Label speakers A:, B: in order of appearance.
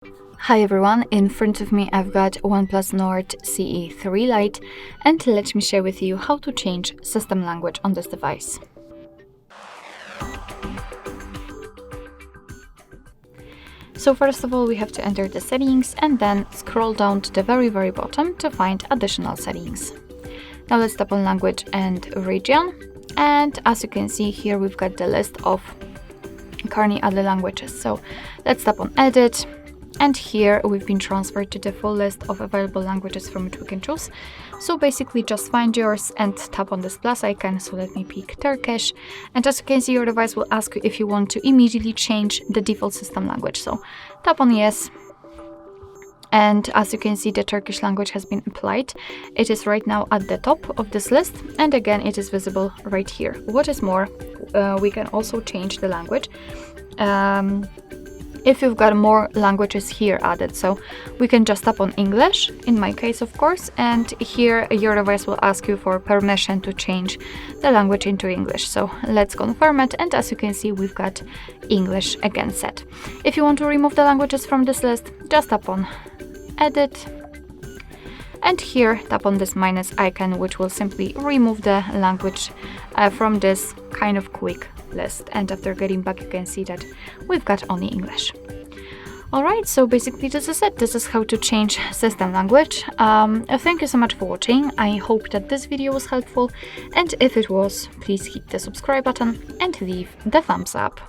A: Hi everyone, in front of me I've got OnePlus Nord CE 3 Lite, and let me share with you how to change system language on this device. So first of all, we have to enter the settings and then scroll down to the very bottom to find additional settings. Now let's tap on language and region, and as you can see here we've got the list of currently other languages. So let's tap on edit. And here we've been transferred to the full list of available languages from which we can choose. So basically just find yours and tap on this plus icon. So let me pick Turkish. And as you can see, your device will ask you if you want to immediately change the default system language. So tap on yes. And as you can see, the Turkish language has been applied. It is right now at the top of this list. And again, it is visible right here. What is more, we can also change the language. If you've got more languages here added, so we can just tap on English, in my case of course, and here your device will ask you for permission to change the language into English. So let's confirm it, and as you can see we've got English again set. If you want to remove the languages from this list, just tap on edit, and here tap on this minus icon, which will simply remove the language from this kind of quick list. And after getting back, you can see that we've got only English. Alright, so basically this is it. This is how to change system language. Thank you so much for watching. I hope that this video was helpful, and if it was, please hit the subscribe button and leave the thumbs up.